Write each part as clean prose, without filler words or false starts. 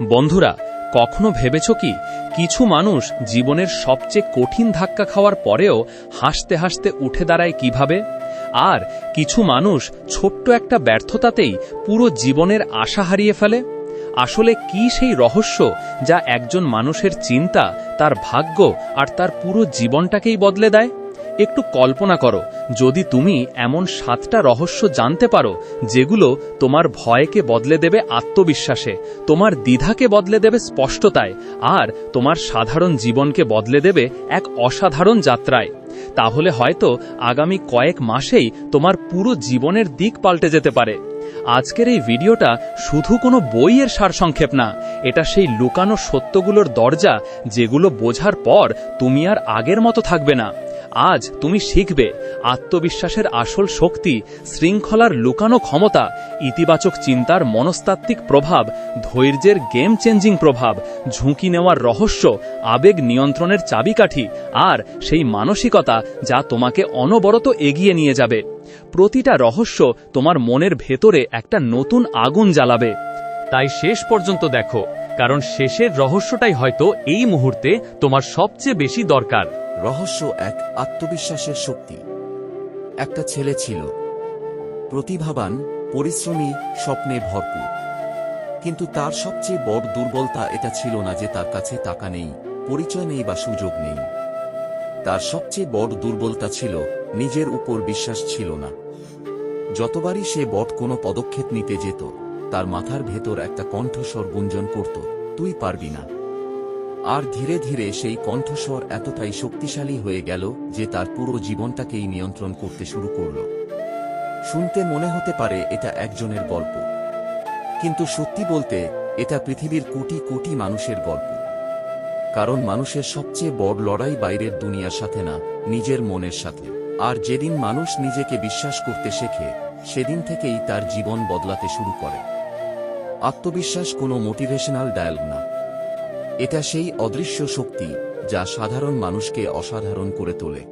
বন্ধুরা, কখনো ভেবেছ কি কিছু মানুষ জীবনের সবচেয়ে কঠিন ধাক্কা খাওয়ার পরেও হাসতে হাসতে উঠে দাঁড়ায় কিভাবে? আর কিছু মানুষ ছোট্ট একটা ব্যর্থতাতেই পুরো জীবনের আশা হারিয়ে ফেলে। আসলে কি সেই রহস্য যা একজন মানুষের চিন্তা, তার ভাগ্য আর তার পুরো জীবনটাকেই বদলে দেয়? একটু কল্পনা করো, যদি তুমি এমন 7টা রহস্য জানতে পারো যেগুলো তোমার ভয়কে বদলে দেবে আত্মবিশ্বাসে, তোমার দ্বিধাকে বদলে দেবে স্পষ্টতায়, আর তোমার সাধারণ জীবনকে বদলে দেবে এক অসাধারণ যাত্রায়, তাহলে হয়তো আগামী কয়েক মাসেই তোমার পুরো জীবনের দিক পাল্টে যেতে পারে। আজকের এই ভিডিওটা শুধু কোনো বইয়ের সারসংক্ষেপ না, এটা সেই লুকানো সত্যগুলোর দরজা যেগুলো বোঝার পর তুমি আর আগের মতো থাকবে না। আজ তুমি শিখবে আত্মবিশ্বাসের আসল শক্তি, শৃঙ্খলার লুকানো ক্ষমতা, ইতিবাচক চিন্তার মনস্তাত্ত্বিক প্রভাব, ধৈর্যের গেম চেঞ্জিং প্রভাব, ঝুঁকি নেওয়ার রহস্য, আবেগ নিয়ন্ত্রণের চাবিকাঠি, আর সেই মানসিকতা যা তোমাকে অনবরত এগিয়ে নিয়ে যাবে। প্রতিটা রহস্য তোমার মনের ভেতরে একটা নতুন আগুন জ্বালাবে। তাই শেষ পর্যন্ত দেখো, কারণ শেষের রহস্যটাই হয়তো এই মুহূর্তে তোমার সবচেয়ে বেশি দরকার। রহস্য 1, আত্মবিশ্বাসের শক্তি। একটা ছেলে ছিল, প্রতিভাবান, পরিশ্রমী, স্বপ্নে ভরপুর। কিন্তু তার সবচেয়ে বড় দুর্বলতা এটা ছিল না যে তার কাছে টাকা নেই, পরিচয় নেই বা সুযোগ নেই। তার সবচেয়ে বড় দুর্বলতা ছিল নিজের উপর বিশ্বাস ছিল না। যতবারই সে বড় কোনো পদক্ষেপ নিতে যেত, তার মাথার ভেতর একটা কণ্ঠস্বর গুঞ্জন করত, তুই পারবি না। আর ধীরে ধীরে সেই কণ্ঠস্বর এতটাই শক্তিশালী হয়ে গেল যে তার পুরো জীবনটাকেই নিয়ন্ত্রণ করতে শুরু করল। শুনতে মনে হতে পারে এটা একজনের গল্প, কিন্তু সত্যি বলতে এটা পৃথিবীর কোটি কোটি মানুষের গল্প। কারণ মানুষের সবচেয়ে বড় লড়াই বাইরের দুনিয়ার সাথে না, নিজের মনের সাথে। আর যেদিন মানুষ নিজেকে বিশ্বাস করতে শেখে, সেদিন থেকেই তার জীবন বদলাতে শুরু করে। আত্মবিশ্বাস কোনো মোটিভেশনাল ডায়ালগ না, এটা সেই অদৃশ্য শক্তি যা সাধারণ মানুষকে অসাধারণ করে তোলে।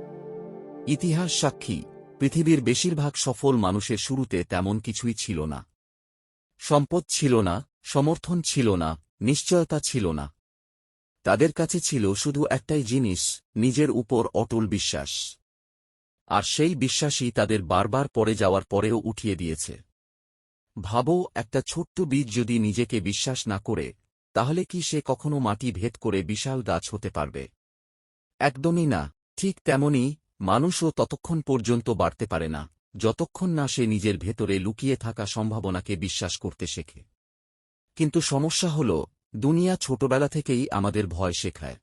ইতিহাস সাক্ষী, পৃথিবীর বেশিরভাগ সফল মানুষের শুরুতে তেমন কিছুই ছিল না। সম্পদ ছিল না, সমর্থন ছিল না, নিশ্চয়তা ছিল না। তাদের কাছে ছিল শুধু একটাই জিনিস, নিজের উপর অটল বিশ্বাস। আর সেই বিশ্বাসই তাদের বারবার পড়ে যাওয়ার পরেও উঠিয়ে দিয়েছে। ভাবো, একটা ছোট্ট বীজ যদি নিজেকে বিশ্বাস না করে, তাহলে কি সে কখনো মাটি ভেদ করে বিশাল গাছ হতে পারবে? একদমই না। ঠিক তেমনি মানুষও ততক্ষণ পর্যন্ত বাড়তে পারে না, যতক্ষণ না সে নিজের ভেতরে লুকিয়ে থাকা সম্ভাবনাকে বিশ্বাস করতে শেখে। কিন্তু সমস্যা হল, দুনিয়া ছোটবেলা থেকেই আমাদের ভয় শেখায়।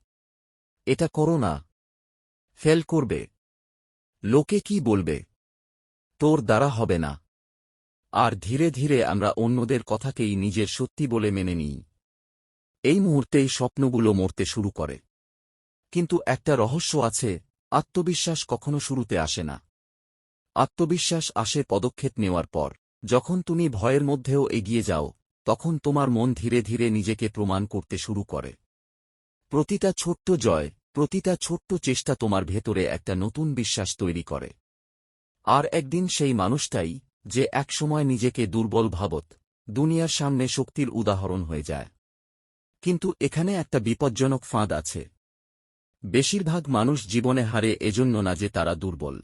এটা করো না, ফেল করবে, লোকে কি বলবে, তোর দ্বারা হবে না। আর ধীরে ধীরে আমরা অন্যদের কথাকেই নিজের সত্যি বলে মেনে নিই। এই মুহূর্তেই স্বপ্নগুলো মরতে শুরু করে। কিন্তু একটা রহস্য আছে, আত্মবিশ্বাস কখনো শুরুতে আসে না। আত্মবিশ্বাস আসে পদক্ষেপ নেওয়ার পর। যখন তুমি ভয়ের মধ্যেও এগিয়ে যাও, তখন তোমার মন ধীরে ধীরে নিজেকে প্রমাণ করতে শুরু করে। প্রতিটা ছোট্ট জয়, প্রতিটা ছোট্ট চেষ্টা তোমার ভেতরে একটা নতুন বিশ্বাস তৈরি করে। আর একদিন সেই মানুষটাই, যে একসময় নিজেকে দুর্বল ভাবত, দুনিয়ার সামনে শক্তির উদাহরণ হয়ে যায়। কিন্তু এখানে একটা বিপজ্জনক ফাঁদ আছে। বেশিরভাগ মানুষ জীবনে হারে এজন্য না যে তারা দুর্বল।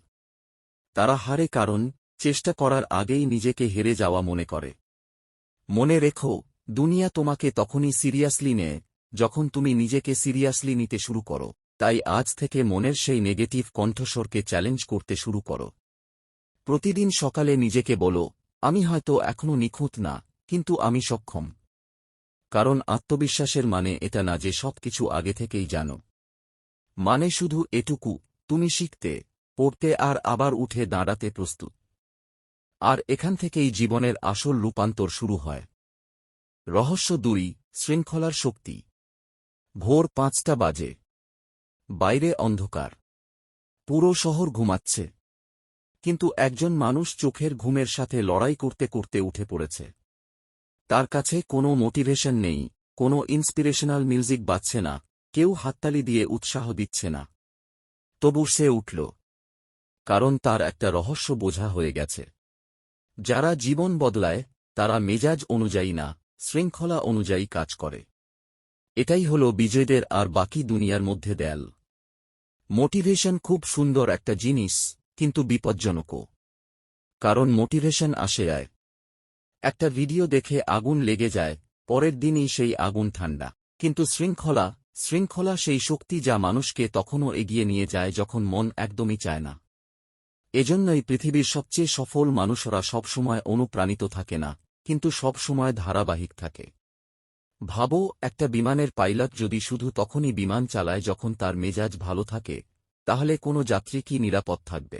তারা হারে কারণ চেষ্টা করার আগেই নিজেকে হেরে যাওয়া মনে করে। মনে রেখো, দুনিয়া তোমাকে তখনই সিরিয়াসলি নেয় যখন তুমি নিজেকে সিরিয়াসলি নিতে শুরু করো। তাই আজ থেকে মনের সেই নেগেটিভ কণ্ঠস্বরকে চ্যালেঞ্জ করতে শুরু করো। প্রতিদিন সকালে নিজেকে বলো, আমি হয়তো এখনো নিখুঁত না, কিন্তু আমি সক্ষম। কারণ আত্মবিশ্বাসের মানে এটা না যে সবকিছু আগে থেকেই জানো। মানে শুধু এটুকু, তুমি শিখতে, পড়তে আর আবার উঠে দাঁড়াতে প্রস্তুত। আর এখান থেকেই জীবনের আসল রূপান্তর শুরু হয়। রহস্য 2, শৃঙ্খলার শক্তি। ভোর 5টা বাজে। বাইরে অন্ধকার। পুরো শহর ঘুমাচ্ছে। কিন্তু একজন মানুষ চোখের ঘুমের সাথে লড়াই করতে করতে উঠে পড়েছে। তার কাছে কোনো মোটিভেশন নেই, কোনো ইন্সপিরেশনাল মিউজিক বাজছে না, কেউ হাততালি দিয়ে উৎসাহ দিচ্ছে না। তবু সে উঠল। কারণ তার একটা রহস্য বোঝা হয়ে গেছে। যারা জীবন বদলায়, তারা মেজাজ অনুযায়ী না, শৃঙ্খলা অনুযায়ী কাজ করে। এটাই হল বিজয়ীদের আর বাকি দুনিয়ার মধ্যে দেয়াল। মোটিভেশন খুব সুন্দর একটা জিনিস, কিন্তু বিপজ্জনকও। কারণ মোটিভেশন আসে যায়, একটা ভিডিও দেখে আগুন লেগে যায়, পরের দিনই সেই আগুন ঠান্ডা। কিন্তু শৃঙ্খলা সেই শক্তি যা মানুষকে তখনও এগিয়ে নিয়ে যায় যখন মন একদমই চায় না। এজন্যই পৃথিবীর সবচেয়ে সফল মানুষরা সবসময় অনুপ্রাণিত থাকে না, কিন্তু সবসময় ধারাবাহিক থাকে। ভাবো, একটা বিমানের পাইলট যদি শুধু তখনই বিমান চালায় যখন তার মেজাজ ভালো থাকে, তাহলে কোনো যাত্রী কি নিরাপদ থাকবে?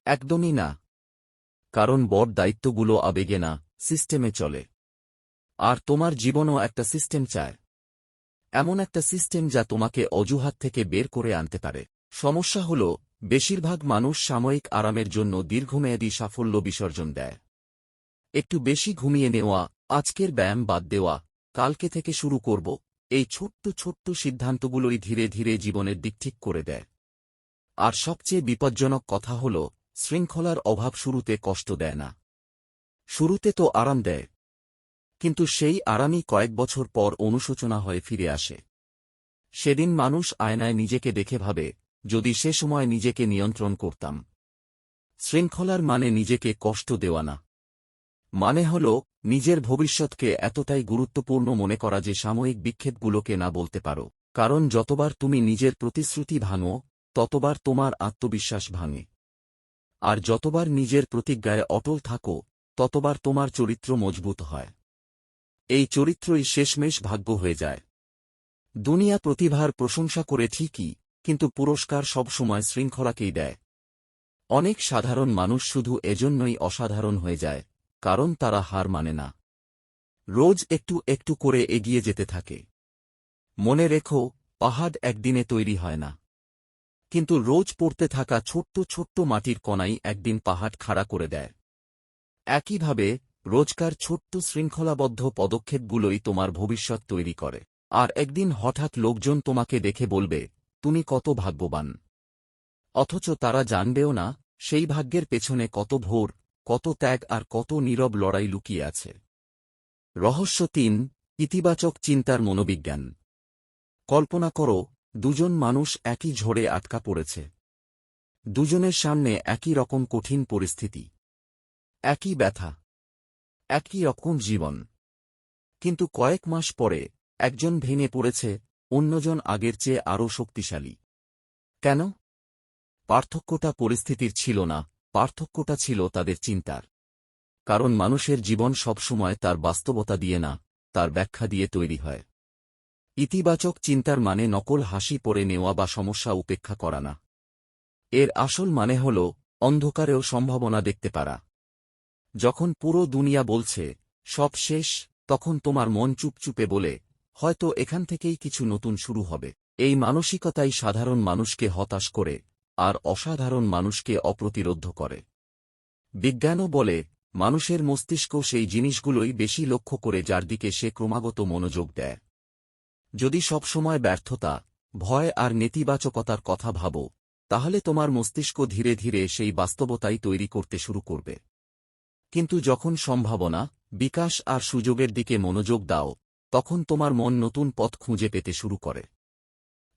একদমই না। কারণ বড় দায়িত্বগুলো আবেগে না, সিস্টেমে চলে। আর তোমার জীবনও একটা সিস্টেম চায়, এমন একটা সিস্টেম যা তোমাকে অজুহাত থেকে বের করে আনতে পারে। সমস্যা হল, বেশিরভাগ মানুষ সাময়িক আরামের জন্য দীর্ঘমেয়াদী সাফল্য বিসর্জন দেয়। একটু বেশি ঘুমিয়ে নেওয়া, আজকের ব্যায়াম বাদ দেওয়া, কালকে থেকে শুরু করব, এই ছোট্ট ছোট্ট সিদ্ধান্তগুলোই ধীরে ধীরে জীবনের দিক ঠিক করে দেয়। আর সবচেয়ে বিপজ্জনক কথা হল, শৃঙ্খলার অভাব শুরুতে কষ্ট দেয় না। শুরুতে তো আরাম দেয়, কিন্তু সেই আরামই কয়েক বছর পর অনুশোচনা হয়ে ফিরে আসে। সেদিন মানুষ আয়নায় নিজেকে দেখে ভাবে, যদি সে সময় নিজেকে নিয়ন্ত্রণ করতাম। শৃঙ্খলার মানে নিজেকে কষ্ট দেওয়া না, মানে হল নিজের ভবিষ্যৎকে এতটাই গুরুত্বপূর্ণ মনে করা যে সাময়িক বিক্ষেপগুলোকে না বলতে পারো। কারণ যতবার তুমি নিজের প্রতিশ্রুতি ভাঙো, ততবার তোমার আত্মবিশ্বাস ভাঙে। আর যতবার নিজের প্রতিজ্ঞায় অটল থাকো, ততবার তোমার চরিত্র মজবুত হয়। এই চরিত্রই শেষমেশ ভাগ্য হয়ে যায়। দুনিয়া প্রতিভার প্রশংসা করে ঠিকই, কিন্তু পুরস্কার সবসময় শৃঙ্খলাকেই দেয়। অনেক সাধারণ মানুষ শুধু এজন্যই অসাধারণ হয়ে যায়, কারণ তারা হার মানে না। রোজ একটু একটু করে এগিয়ে যেতে থাকে। মনে রেখো, পাহাড় একদিনে তৈরি হয় না, কিন্তু রোজ পড়তে থাকা ছোট্ট ছোট্ট মাটির কণাই একদিন পাহাড় খাড়া করে দেয়। একইভাবে রোজকার ছোট্ট শৃঙ্খলাবদ্ধ পদক্ষেপগুলোই তোমার ভবিষ্যৎ তৈরি করে। আর একদিন হঠাৎ লোকজন তোমাকে দেখে বলবে, তুমি কত ভাগ্যবান। অথচ তারা জানবেও না, সেই ভাগ্যের পেছনে কত ভোর, কত ত্যাগ আর কত নীরব লড়াই লুকিয়ে আছে। রহস্য ৩, ইতিবাচক চিন্তার মনোবিজ্ঞান। কল্পনা করো, দুজন মানুষ একই ঝড়ে আটকা পড়েছে। দুজনের সামনে একই রকম কঠিন পরিস্থিতি, একই ব্যথা, একই রকম জীবন। কিন্তু কয়েক মাস পরে একজন ভেঙে পড়েছে, অন্যজন আগের চেয়ে আরও শক্তিশালী। কেন? পার্থক্যটা পরিস্থিতির ছিল না, পার্থক্যটা ছিল তাদের চিন্তার। কারণ মানুষের জীবন সবসময় তার বাস্তবতা দিয়ে না, তার ব্যাখ্যা দিয়ে তৈরি হয়। ইতিবাচক চিন্তার মানে নকল হাসি পরে নেওয়া বা সমস্যা উপেক্ষা করা না। এর আসল মানে হল অন্ধকারেও সম্ভাবনা দেখতে পারা। যখন পুরো দুনিয়া বলছে সব শেষ, তখন তোমার মন চুপচুপে বলে, হয়তো এখান থেকেই কিছু নতুন শুরু হবে। এই মানসিকতাই সাধারণ মানুষকে হতাশ করে, আর অসাধারণ মানুষকে অপ্রতিরোধ করে। বিজ্ঞানও বলে, মানুষের মস্তিষ্ক সেই জিনিসগুলোই বেশি লক্ষ্য করে যার দিকে সে ক্রমাগত মনোযোগ দেয়। যদি সবসময় ব্যর্থতা, ভয় আর নেতিবাচকতার কথা ভাবো, তাহলে তোমার মস্তিষ্ক ধীরে ধীরে সেই বাস্তবতাই তৈরি করতে শুরু করবে। কিন্তু যখন সম্ভাবনা, বিকাশ আর সুযোগের দিকে মনোযোগ দাও, তখন তোমার মন নতুন পথ খুঁজে পেতে শুরু করে।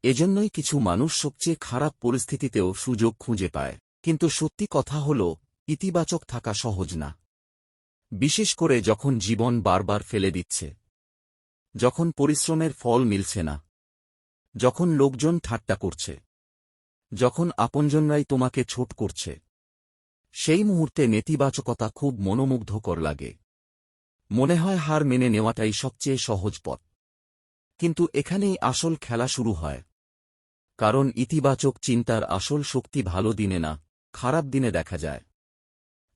এজন্যই কিছু মানুষ সবচেয়ে খারাপ পরিস্থিতিতেও সুযোগ খুঁজে পায়। কিন্তু সত্যি কথা হল, ইতিবাচক থাকা সহজ না। বিশেষ করে যখন জীবন বারবার ফেলে দিচ্ছে, যখন পরিশ্রমের ফল মিলছে না, যখন লোকজন ঠাট্টা করছে, যখন আপনজনরাই তোমাকে ছোট করছে। সেই মুহূর্তে নেতিবাচকতা খুব মনোমুগ্ধকর লাগে। মনে হয় হার মেনে নেওয়াটাই সবচেয়ে সহজ পথ। কিন্তু এখানেই আসল খেলা শুরু হয়। কারণ ইতিবাচক চিন্তার আসল শক্তি ভালো দিনে না, খারাপ দিনে দেখা যায়।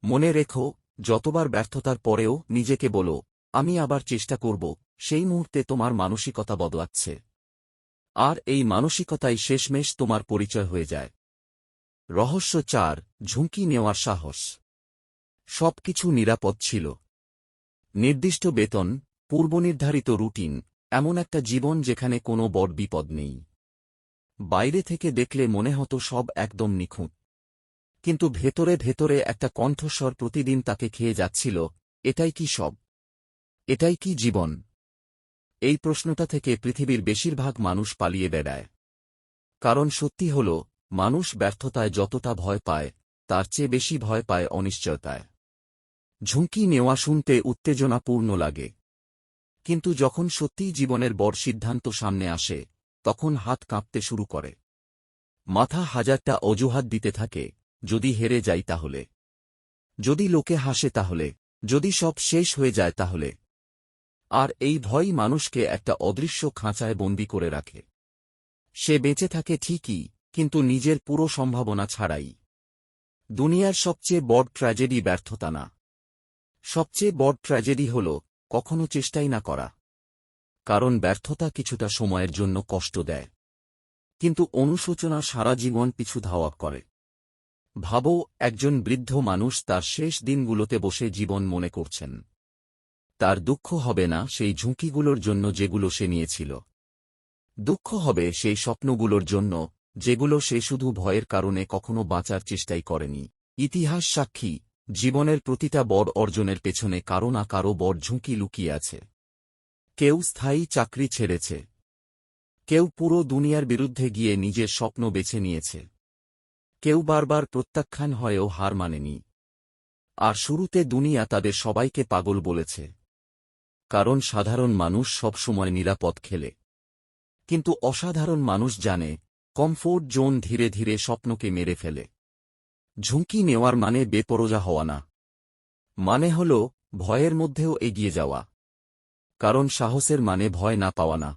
মনে রেখো, যতবার ব্যর্থতার পরেও নিজেকে বলো, আমি আবার চেষ্টা করব, সেই মুহূর্তে তোমার মানসিকতা বদলাচ্ছে। আর এই মানসিকতাই শেষমেশ তোমার পরিচয় হয়ে যায়। রহস্য ৪, ঝুঁকি নেওয়ার সাহস। সবকিছু নিরাপদ ছিল। নির্দিষ্ট বেতন, পূর্বনির্ধারিত রুটিন, এমন একটা জীবন যেখানে কোনো বড় বিপদ নেই। বাইরে থেকে দেখলে মনে হতো সব একদম নিখুঁত। কিন্তু ভেতরে ভেতরে একটা কণ্ঠস্বর প্রতিদিন তাকে খেয়ে যাচ্ছিল, এটাই কি সব? এটাই কি জীবন? এই প্রশ্নটা থেকে পৃথিবীর বেশিরভাগ মানুষ পালিয়ে বেড়ায়। কারণ সত্যি হল, মানুষ ব্যর্থতায় যতটা ভয় পায় তার চেয়ে বেশি ভয় পায় অনিশ্চয়তায়। ঝুঁকি নেওয়া শুনতে উত্তেজনাপূর্ণ লাগে, কিন্তু যখন সত্যিই জীবনের বড় সিদ্ধান্ত সামনে আসে তখন হাত কাঁপতে শুরু করে। মাথা হাজারটা অজুহাত দিতে থাকে, যদি হেরে যাই তাহলে, যদি লোকে হাসে তাহলে, যদি সব শেষ হয়ে যায় তাহলে। আর এই ভয়ই মানুষকে একটা অদৃশ্য খাঁচায় বন্দী করে রাখে। সে বেঁচে থাকে ঠিকই, কিন্তু নিজের পুরো সম্ভাবনা ছাড়াই। দুনিয়ার সবচেয়ে বড় ট্র্যাজেডি ব্যর্থতা না, সবচেয়ে বড় ট্র্যাজেডি হল কখনো চেষ্টাই না করা। কারণ ব্যর্থতা কিছুটা সময়ের জন্য কষ্ট দেয়, কিন্তু অনুশোচনা সারা জীবন পিছু ধাওয়া করে। ভাবো, একজন বৃদ্ধ মানুষ তার শেষ দিনগুলোতে বসে জীবন মনে করছেন। তার দুঃখ হবে না সেই ঝুঁকিগুলোর জন্য যেগুলো সে নিয়েছিল, দুঃখ হবে সেই স্বপ্নগুলোর জন্য যেগুলো সে শুধু ভয়ের কারণে কখনো বাঁচার চেষ্টাই করেনি। ইতিহাস সাক্ষী, জীবনের প্রতিটা বড় অর্জনের পেছনে কারো না কারো বড় ঝুঁকি লুকিয়ে আছে। কেউ স্থায়ী চাকরি ছেড়েছে, কেউ পুরো দুনিয়ার বিরুদ্ধে গিয়ে নিজের স্বপ্ন বেছে নিয়েছে, কেউ বারবার প্রত্যাখ্যান হয়েও হার মানেনি। আর শুরুতে দুনিয়া তাদের সবাইকে পাগল বলেছে, কারণ সাধারণ মানুষ সবসময় নিরাপদ খেলে। কিন্তু অসাধারণ মানুষ জানে, কমফোর্ট জোন ধীরে ধীরে স্বপ্নকে মেরে ফেলে। ঝুঁকি নেওয়ার মানে বেপরোয়া হওয়া না, মানে হল ভয়ের মধ্যেও এগিয়ে যাওয়া। কারণ সাহসের মানে ভয় না পাওয়া না,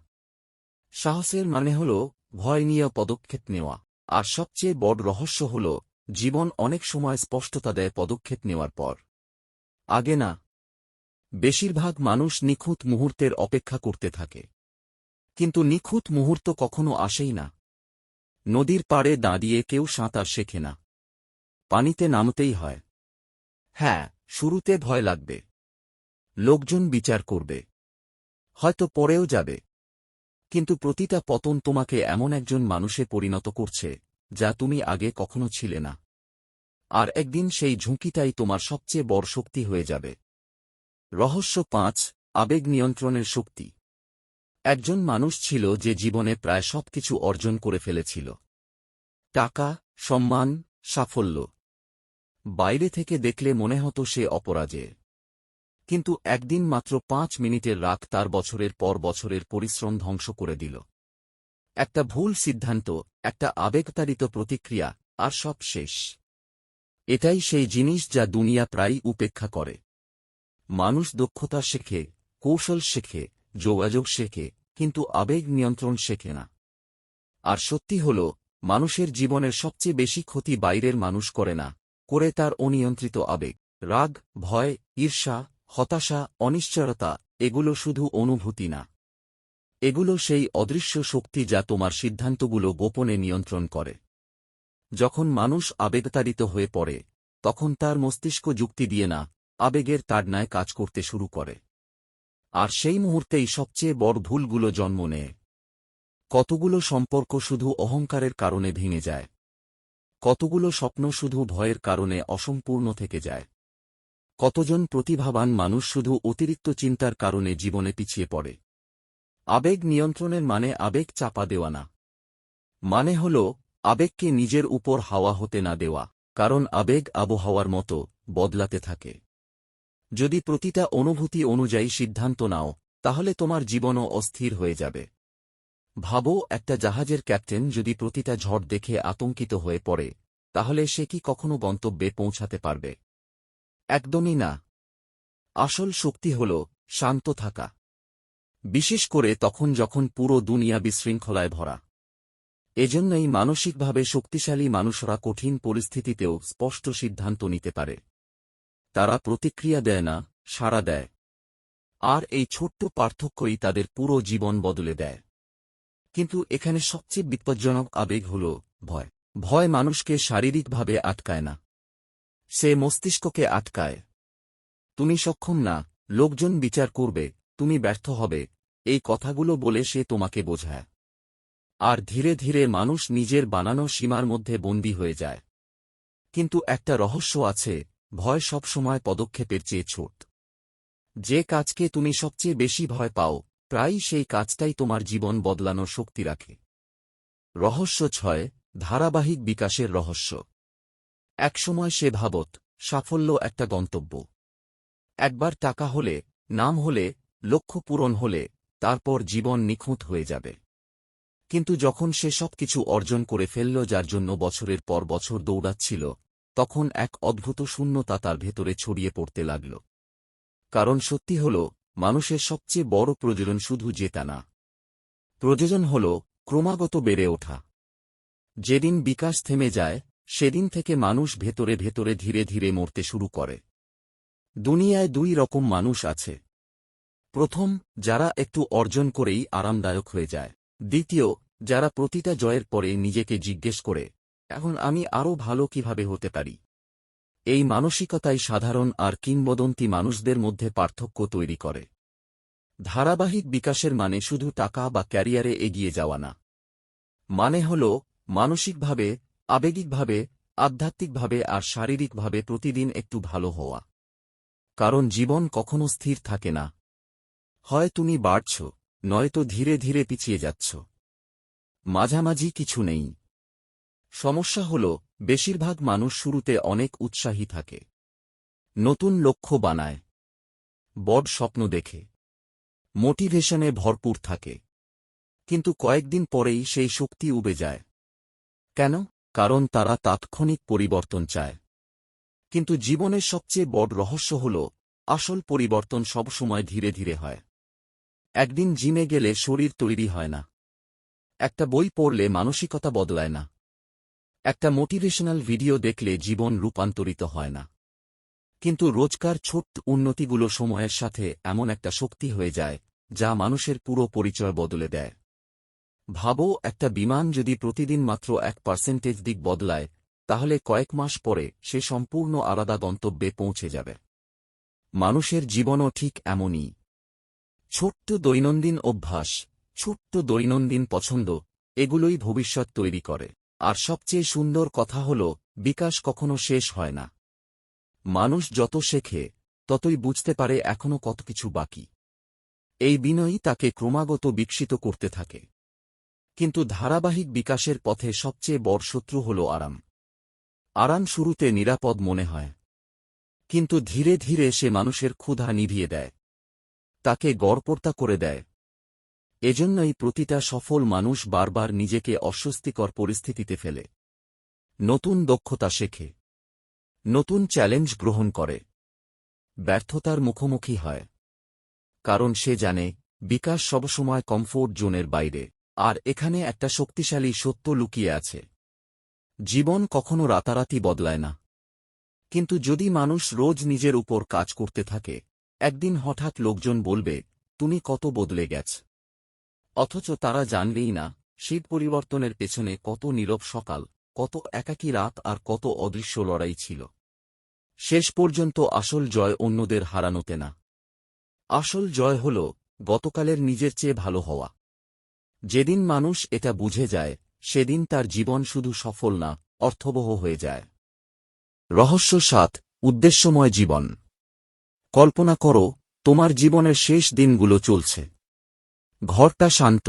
সাহসের মানে হল ভয় নিয়ে পদক্ষেপ নেওয়া। আর সবচেয়ে বড় রহস্য হল, জীবন অনেক সময় স্পষ্টতা দেয় পদক্ষেপ নেওয়ার পর, আগে না। বেশিরভাগ মানুষ নিখুঁত মুহূর্তের অপেক্ষা করতে থাকে, কিন্তু নিখুঁত মুহূর্ত কখনো আসেই না। নদীর পাড়ে দাঁড়িয়ে কেউ সাঁতার শেখে না, পানিতে নামতেই হয়। হ্যাঁ, শুরুতে ভয় লাগবে, লোকজন বিচার করবে, হয়তো পরেও যাবে, কিন্তু প্রতিটা পতন তোমাকে এমন একজন মানুষে পরিণত করছে যা তুমি আগে কখনো ছিলে না। আর একদিন সেই ঝুঁকিটাই তোমার সবচেয়ে বড় শক্তি হয়ে যাবে। রহস্য ৫, আবেগ নিয়ন্ত্রণের শক্তি। একজন মানুষ ছিল যে জীবনে প্রায় সবকিছু অর্জন করে ফেলেছিল, টাকা, সম্মান, সাফল্য। বাইরে থেকে দেখলে মনে হতো সে অপরাজেয়। কিন্তু একদিন মাত্র ৫ মিনিটের রাগ তার বছরের পর বছরের পরিশ্রম ধ্বংস করে দিল। একটা ভুল সিদ্ধান্ত, একটা আবেগতাড়িত প্রতিক্রিয়া, আর সব শেষ। এটাই সেই জিনিস যা দুনিয়া প্রায়ই উপেক্ষা করে। মানুষ দক্ষতা শেখে, কৌশল শেখে, যোগাযোগ শেখে, কিন্তু আবেগ নিয়ন্ত্রণ শেখে না। আর সত্যি হল, মানুষের জীবনের সবচেয়ে বেশি ক্ষতি বাইরের মানুষ করে না, করে তার অনিয়ন্ত্রিত আবেগ। রাগ, ভয়, ঈর্ষা, হতাশা, অনিশ্চয়তা, এগুলো শুধু অনুভূতি না, এগুলো সেই অদৃশ্য শক্তি যা তোমার সিদ্ধান্তগুলো গোপনে নিয়ন্ত্রণ করে। যখন মানুষ আবেগতাড়িত হয়ে পড়ে, তখন তার মস্তিষ্ক যুক্তি দিয়ে না, আবেগের তাড়নায় কাজ করতে শুরু করে। আর সেই মুহূর্তেই সবচেয়ে বড় ভুলগুলো জন্ম নেয়। কতগুলো সম্পর্ক শুধু অহংকারের কারণে ভেঙে যায়, কতগুলো স্বপ্ন শুধু ভয়ের কারণে অসম্পূর্ণ থেকে যায়, কতজন প্রতিভাবান মানুষ শুধু অতিরিক্ত চিন্তার কারণে জীবনে পিছিয়ে পড়ে। আবেগ নিয়ন্ত্রণের মানে আবেগ চাপা দেওয়া না, মানে হল আবেগকে নিজের উপর হাওয়া হতে না দেওয়া। কারণ আবেগ আবহাওয়ার মতো বদলাতে থাকে। যদি প্রতিটা অনুভূতি অনুযায়ী সিদ্ধান্ত নাও, তাহলে তোমার জীবনও অস্থির হয়ে যাবে। ভাবো, একটা জাহাজের ক্যাপ্টেন যদি প্রতিটা ঝড় দেখে আতঙ্কিত হয়ে পড়ে, তাহলে সে কি কখনো গন্তব্যে পৌঁছাতে পারবে? একদমই না। আসল শক্তি হল শান্ত থাকা, বিশেষ করে তখন যখন পুরো দুনিয়া বিশৃঙ্খলায় ভরা। এজন্যই মানসিকভাবে শক্তিশালী মানুষরা কঠিন পরিস্থিতিতেও স্পষ্ট সিদ্ধান্ত নিতে পারে। তারা প্রতিক্রিয়া দেয় না, সাড়া দেয়। আর এই ছোট্ট পার্থক্যই তাদের পুরো জীবন বদলে দেয়। কিন্তু এখানে সবচেয়ে বিপজ্জনক আবেগ হল ভয়। ভয় মানুষকে শারীরিকভাবে আটকায় না, সে মস্তিষ্ককে আটকায়। তুমি সক্ষম না, লোকজন বিচার করবে, তুমি ব্যর্থ হবে, এই কথাগুলো বলে সে তোমাকে বোঝায়। আর ধীরে ধীরে মানুষ নিজের বানানো সীমার মধ্যে বন্দী হয়ে যায়। কিন্তু একটা রহস্য আছে, ভয় সবসময় পদক্ষেপের চেয়ে ছোট। যে কাজকে তুমি সবচেয়ে বেশি ভয় পাও প্রায়ই সেই কাজটাই তোমার জীবন বদলানোর শক্তি রাখে। রহস্য 6, ধারাবাহিক বিকাশের রহস্য। একসময় সে ভাবত সাফল্য একটা গন্তব্য। একবার টাকা হলে, নাম হলে, লক্ষ্য পূরণ হলে তারপর জীবন নিখুঁত হয়ে যাবে। কিন্তু যখন সে সবকিছু অর্জন করে ফেলল যার জন্য বছরের পর বছর দৌড়াচ্ছিল, তখন এক অদ্ভুত শূন্যতা তার ভেতরে ছড়িয়ে পড়তে লাগল। কারণ সত্যি হল, মানুষের সবচেয়ে বড় প্রয়োজন শুধু জেতা না, প্রয়োজন হল ক্রমাগত বেড়ে ওঠা। যেদিন বিকাশ থেমে যায় সেদিন থেকে মানুষ ভেতরে ভেতরে ধীরে ধীরে মরতে শুরু করে। দুনিয়ায় দুই রকম মানুষ আছে। প্রথম, যারা একটু অর্জন করেই আরামদায়ক হয়ে যায়। দ্বিতীয়, যারা প্রতিটা জয়ের পরে নিজেকে জিজ্ঞেস করে, এখন আমি আরও ভালো কিভাবে হতে পারি। এই মানসিকতাই সাধারণ আর কিংবদন্তি মানুষদের মধ্যে পার্থক্য তৈরি করে। ধারাবাহিক বিকাশের মানে শুধু টাকা বা ক্যারিয়ারে এগিয়ে যাওয়া না। মানে হল মানসিকভাবে, আবেগিকভাবে, আধ্যাত্মিকভাবে আর শারীরিকভাবে প্রতিদিন একটু ভালো হওয়া। কারণ জীবন কখনো স্থির থাকে না। হয় তুমি বাড়ছ, নয়তো ধীরে ধীরে পিছিয়ে যাচ্ছ। মাঝামাঝি কিছু নেই। সমস্যা হল বেশিরভাগ মানুষ শুরুতে অনেক উৎসাহী থাকে, নতুন লক্ষ্য বানায়, বড় স্বপ্ন দেখে, মোটিভেশনে ভরপুর থাকে। কিন্তু কয়েকদিন পরেই সেই শক্তি উবে যায়। কেন? কারণ তারা তাৎক্ষণিক পরিবর্তন চায়। কিন্তু জীবনের সবচেয়ে বড় রহস্য হল, আসল পরিবর্তন সবসময় ধীরে ধীরে হয়। একদিন জিমে গেলে শরীর তৈরি হয় না। একটা বই পড়লে মানসিকতা বদলায় না। একটা মোটিভেশনাল ভিডিও দেখলে জীবন রূপান্তরিত হয় না। কিন্তু রোজকার ছোট্ট উন্নতিগুলো সময়ের সাথে এমন একটা শক্তি হয়ে যায় যা মানুষের পুরো পরিচয় বদলে দেয়। ভাবো, একটা বিমান যদি প্রতিদিন মাত্র 1% দিক বদলায়, তাহলে কয়েক মাস পরে সে সম্পূর্ণ আলাদা গন্তব্যে পৌঁছে যাবে। মানুষের জীবনও ঠিক এমনই। ছোট্ট দৈনন্দিন অভ্যাস, ছোট্ট দৈনন্দিন পছন্দ, এগুলোই ভবিষ্যৎ তৈরি করে। আর সবচেয়ে সুন্দর কথা হল, বিকাশ কখনো শেষ হয় না। মানুষ যত শেখে ততই বুঝতে পারে এখনো কত কিছু বাকি। এই বিনয়ই তাকে ক্রমাগত বিকশিত করতে থাকে। কিন্তু ধারাবাহিক বিকাশের পথে সবচেয়ে বড় শত্রু হল আরাম। আরাম শুরুতে নিরাপদ মনে হয়, কিন্তু ধীরে ধীরে সে মানুষের ক্ষুধা নিভিয়ে দেয়, তাকে গড়পড়তা করে দেয়। এজন্যই প্রতিটা সফল মানুষ বারবার নিজেকে অস্বস্তিকর পরিস্থিতিতে ফেলে, নতুন দক্ষতা শেখে, নতুন চ্যালেঞ্জ গ্রহণ করে, ব্যর্থতার মুখোমুখি হয়। কারণ সে জানে, বিকাশ সবসময় কমফোর্ট জোনের বাইরে। আর এখানে একটা শক্তিশালী সত্য লুকিয়ে আছে। জীবন কখনো রাতারাতি বদলায় না। কিন্তু যদি মানুষ রোজ নিজের উপর কাজ করতে থাকে, একদিন হঠাৎ লোকজন বলবে, তুমি কত বদলে গেছ। অথচ তারা জানবেই না, সেই পরিবর্তনের পেছনে কত নীরব সকাল, কত একাকী রাত আর কত অদৃশ্য লড়াই ছিল। শেষ পর্যন্ত আসল জয় অন্যদের হারানোতে না। আসল জয় হল গতকালের নিজের চেয়ে ভালো হওয়া। যেদিন মানুষ এটা বুঝে যায়, সেদিন তার জীবন শুধু সফল না, অর্থবহ হয়ে যায়। রহস্য 7, উদ্দেশ্যময় জীবন। কল্পনা করো, তোমার জীবনের শেষ দিনগুলো চলছে। ঘরটা শান্ত,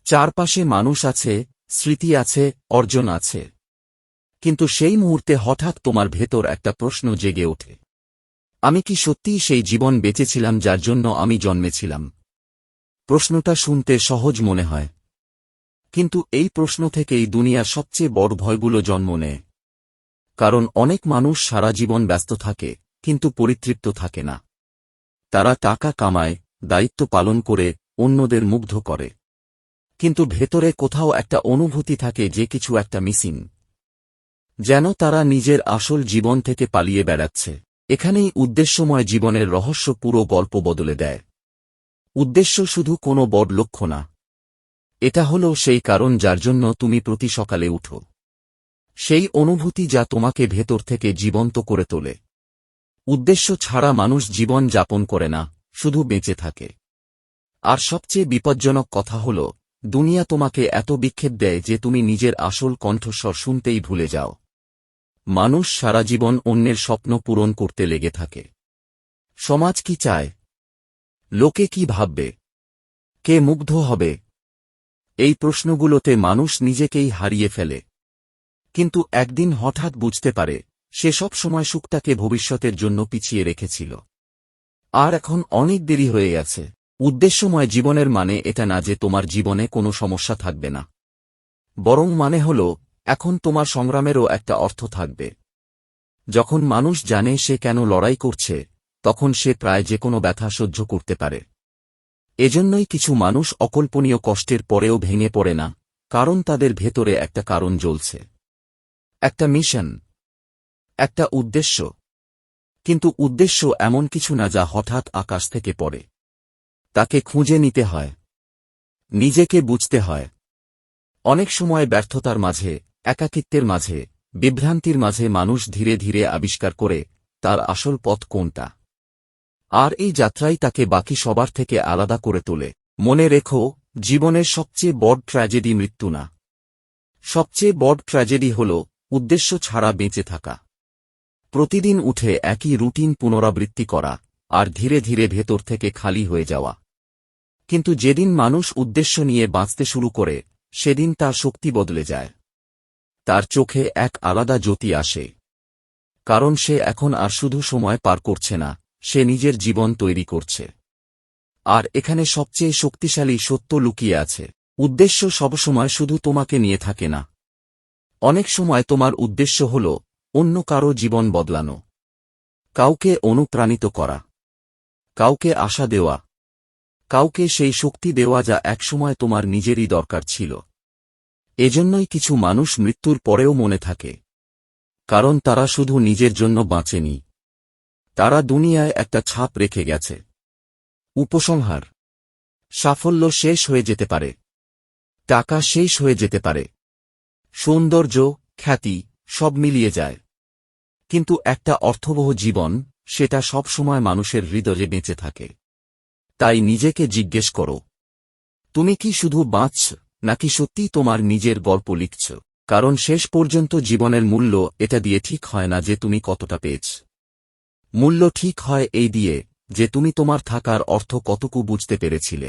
চারপাশে মানুষ আছে, স্মৃতি আছে, অর্জন আছে। কিন্তু সেই মুহূর্তে হঠাৎ তোমার ভেতর একটা প্রশ্ন জেগে ওঠে, আমি কি সত্যিই সেই জীবন বেঁচেছিলাম যার জন্য আমি জন্মেছিলাম? প্রশ্নটা শুনতে সহজ মনে হয়, কিন্তু এই প্রশ্ন থেকেই দুনিয়ার সবচেয়ে বড় ভয়গুলো জন্ম নেয়। কারণ অনেক মানুষ সারা জীবন ব্যস্ত থাকে, কিন্তু পরিতৃপ্ত থাকে না। তারা টাকা কামায়, দায়িত্ব পালন করে, অন্যদের মুগ্ধ করে। কিন্তু ভেতরে কোথাও একটা অনুভূতি থাকে যে কিছু একটা মিসিং। যেন তারা নিজের আসল জীবন থেকে পালিয়ে বেড়াচ্ছে। এখানেই উদ্দেশ্যময় জীবনের রহস্য পুরো গল্প বদলে দেয়। উদ্দেশ্য শুধু কোনো বড় লক্ষ্য না। এটা হলো সেই কারণ যার জন্য তুমি প্রতি সকালে উঠো। সেই অনুভূতি যা তোমাকে ভেতর থেকে জীবন্ত করে তোলে। উদ্দেশ্য ছাড়া মানুষ জীবন যাপন করে না, শুধু বেঁচে থাকে। আর সবচেয়ে বিপজ্জনক কথা হল, দুনিয়া তোমাকে এত বিক্ষেপ দেয় যে তুমি নিজের আসল কণ্ঠস্বর শুনতেই ভুলে যাও। মানুষ সারা জীবন অন্যের স্বপ্ন পূরণ করতে লেগে থাকে। সমাজ কি চায়? লোকে কি ভাববে? কে মুগ্ধ হবে? এই প্রশ্নগুলোতে মানুষ নিজেকেই হারিয়ে ফেলে। কিন্তু একদিন হঠাৎ বুঝতে পারে সে সব সময় সুখটাকে ভবিষ্যতের জন্য পিছিয়ে রেখেছিল। আর এখন অনেক দেরি হয়ে গেছে। উদ্দেশ্যময় জীবনের মানে এটা না যে তোমার জীবনে কোনো সমস্যা থাকবে না, বরং মানে হল এখন তোমার সংগ্রামেরও একটা অর্থ থাকবে। যখন মানুষ জানে সে কেন লড়াই করছে, তখন সে প্রায় যে কোনো ব্যথা সহ্য করতে পারে। এজন্যই কিছু মানুষ অকল্পনীয় কষ্টের পরেও ভেঙে পড়ে না, কারণ তাদের ভেতরে একটা কারণ জ্বলছে, একটা মিশন, একটা উদ্দেশ্য। কিন্তু উদ্দেশ্য এমন কিছু না যা হঠাৎ আকাশ থেকে পড়ে। তাকে খুঁজে নিতে হয়, নিজেকে বুঝতে হয়। অনেক সময় ব্যর্থতার মাঝে, একাকিত্বের মাঝে, বিভ্রান্তির মাঝে মানুষ ধীরে ধীরে আবিষ্কার করে তার আসল পথ কোনটা। আর এই যাত্রাই তাকে বাকি সবার থেকে আলাদা করে তোলে। মনে রেখো, জীবনের সবচেয়ে বড় ট্র্যাজেডি মৃত্যু না। সবচেয়ে বড় ট্র্যাজেডি হল উদ্দেশ্য ছাড়া বেঁচে থাকা। প্রতিদিন উঠে একই রুটিন পুনরাবৃত্তি করা, আর ধীরে ধীরে ভেতর থেকে খালি হয়ে যাওয়া। কিন্তু যেদিন মানুষ উদ্দেশ্য নিয়ে বাঁচতে শুরু করে, সেদিন তার শক্তি বদলে যায়। তার চোখে এক আলাদা জ্যোতি আসে। কারণ সে এখন আর শুধু সময় পার করছে না, সে নিজের জীবন তৈরি করছে। আর এখানে সবচেয়ে শক্তিশালী সত্য লুকিয়ে আছে। উদ্দেশ্য সবসময় শুধু তোমাকে নিয়ে থাকে না। অনেক সময় তোমার উদ্দেশ্য হল অন্য কারো জীবন বদলানো, কাউকে অনুপ্রাণিত করা, কাউকে আশা দেওয়া, কাউকে সেই শক্তি দেওয়া যা একসময় তোমার নিজেরই দরকার ছিল। এজন্যই কিছু মানুষ মৃত্যুর পরেও মনে থাকে, কারণ তারা শুধু নিজের জন্য বাঁচেনি, তারা দুনিয়ায় একটা ছাপ রেখে গেছে। উপসংহার: সাফল্য শেষ হয়ে যেতে পারে, টাকা শেষ হয়ে যেতে পারে, সৌন্দর্য, খ্যাতি সব মিলিয়ে যায়, কিন্তু একটা অর্থবহ জীবন, সেটা সবসময় মানুষের হৃদয়ে বেঁচে থাকে। তাই নিজেকে জিজ্ঞেস করো, তুমি কি শুধু বাঁচছ, নাকি সত্যিই তোমার নিজের গল্প লিখছ? কারণ শেষ পর্যন্ত জীবনের মূল্য এটা দিয়ে ঠিক হয় না যে তুমি কতটা পেয়েছ। মূল্য ঠিক হয় এই দিয়ে যে তুমি তোমার থাকার অর্থ কতটুকু বুঝতে পেরেছিলে।